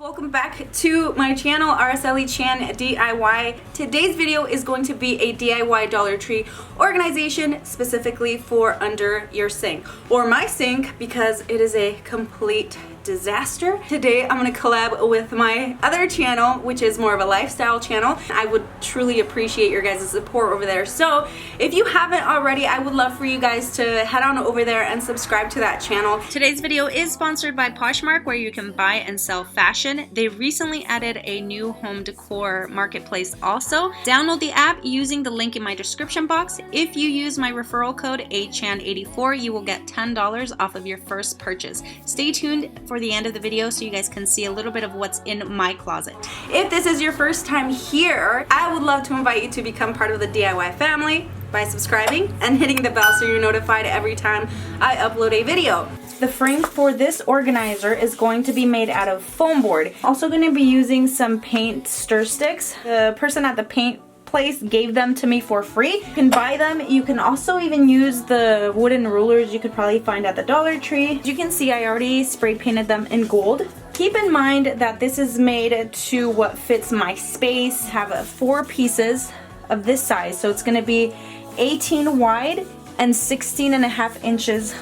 Welcome back to my channel, RSLE Chan DIY. Today's video is going to be a DIY Dollar Tree organization specifically for under your sink, or my sink, because it is a complete disaster. Today I'm going to collab with my other channel, which is more of a lifestyle channel. I would truly appreciate your guys' support over there. So if you haven't already, I would love for you guys to head on over there and subscribe to that channel. Today's video is sponsored by Poshmark, where you can buy and sell fashion. They recently added a new home decor marketplace also. Download the app using the link in my description box. If you use my referral code ACHAN84, you will get $10 off of your first purchase. Stay tuned for the end of the video so you guys can see a little bit of what's in my closet. If this is your first time here, I would love to invite you to become part of the DIY family by subscribing and hitting the bell so you're notified every time I upload a video. The frame for this organizer is going to be made out of foam board. Also going to be using some paint stir sticks. The person at the paint place gave them to me for free. You can buy them. You can also even use the wooden rulers you could probably find at the Dollar Tree. As you can see, I already spray painted them in gold. Keep in mind that this is made to what fits my space. Have 4 pieces of this size, so it's going to be 18 wide and 16.5 inches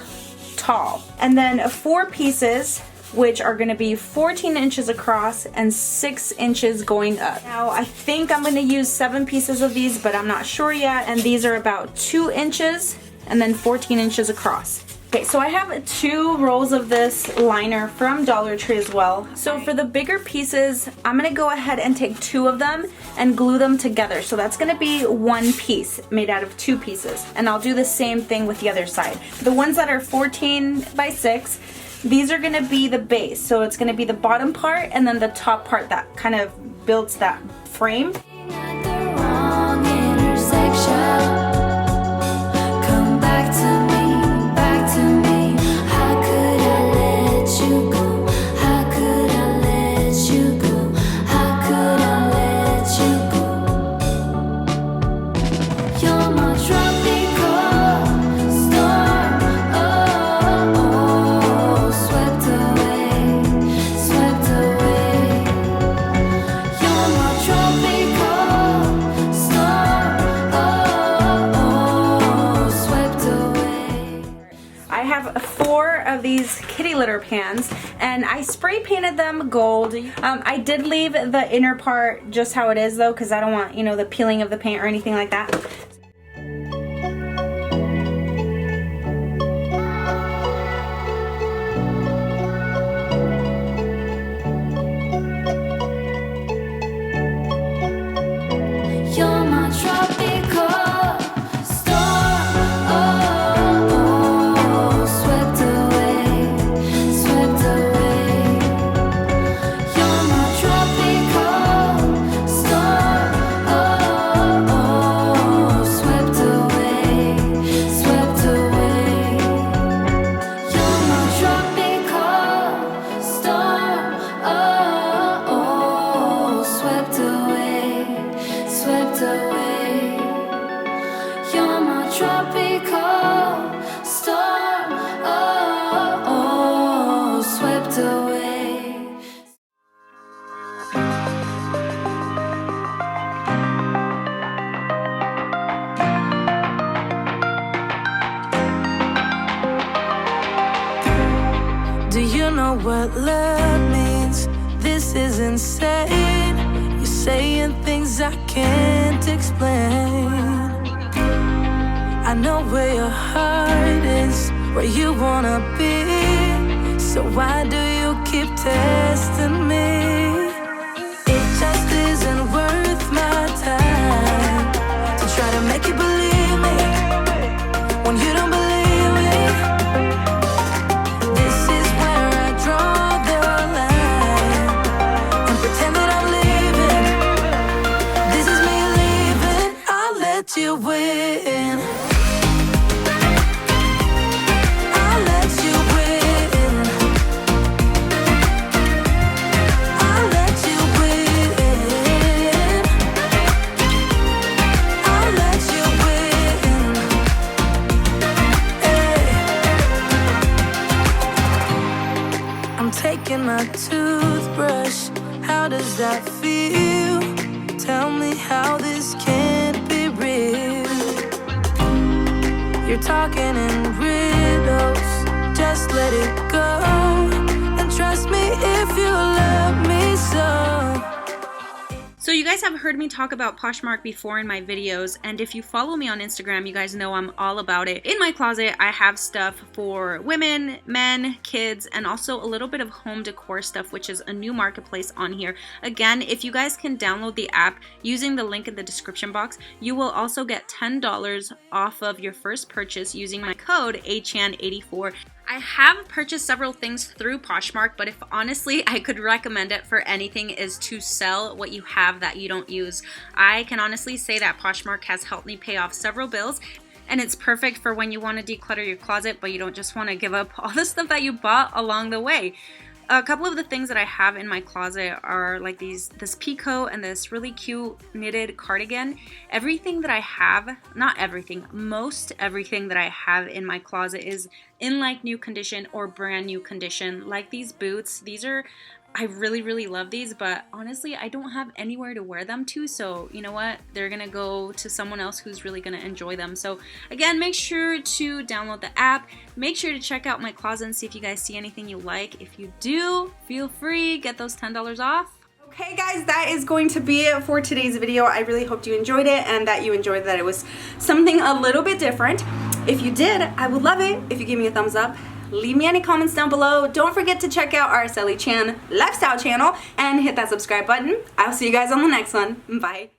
tall, and then 4 pieces which are going to be 14 inches across and 6 inches going up. Now I think I'm going to use 7 pieces of these, but I'm not sure yet, and these are about 2 inches and then 14 inches across. Okay, so I have 2 rolls of this liner from Dollar Tree as well. So for the bigger pieces, I'm going to go ahead and take 2 of them and glue them together. So that's going to be 1 piece made out of 2 pieces. And I'll do the same thing with the other side. The ones that are 14 by 6, these are going to be the base. So it's going to be the bottom part and then the top part that kind of builds that frame. Of these kitty litter pans, and I spray painted them gold. I did leave the inner part just how it is though, because I don't want, you know, the peeling of the paint or anything like that. Do you know what love means? This is insane. You're saying things I can't explain. I know where your heart is, where you wanna be. So why do you keep testing me? It just isn't worth my time to try to make you believe me when you don't believe me. This is where I draw the line and pretend that I'm leaving. This is me leaving. I'll let you win. I'll let you win. does that feel? Tell me how this can't be real. You're talking in riddles, just let it go. And trust me if you love me so. So you guys have heard me talk about Poshmark before in my videos, and if you follow me on Instagram, you guys know I'm all about it. In my closet, I have stuff for women, men, kids, and also a little bit of home decor stuff, which is a new marketplace on here. Again, if you guys can download the app using the link in the description box, you will also get $10 off of your first purchase using my code ACHAN84. I have purchased several things through Poshmark, but if honestly I could recommend it for anything is to sell what you have that you don't use. I can honestly say that Poshmark has helped me pay off several bills, and it's perfect for when you want to declutter your closet but you don't just want to give up all the stuff that you bought along the way. A couple of the things that I have in my closet are like this peacoat and this really cute knitted cardigan. Everything that I have, not everything, most everything that I have in my closet is in like new condition or brand new condition. Like these boots, I really love these, but honestly I don't have anywhere to wear them to, so you know what, they're gonna go to someone else who's really gonna enjoy them. So again, make sure to download the app, make sure to check out my closet and see if you guys see anything you like. If you do, feel free, get those $10 off. Okay guys, that is going to be it for today's video. I really hoped you enjoyed it and that you enjoyed that it was something a little bit different. If you did, I would love it if you give me a thumbs up. Leave me any comments down below. Don't forget to check out Araceli Chan Lifestyle channel and hit that subscribe button. I'll see you guys on the next one. Bye.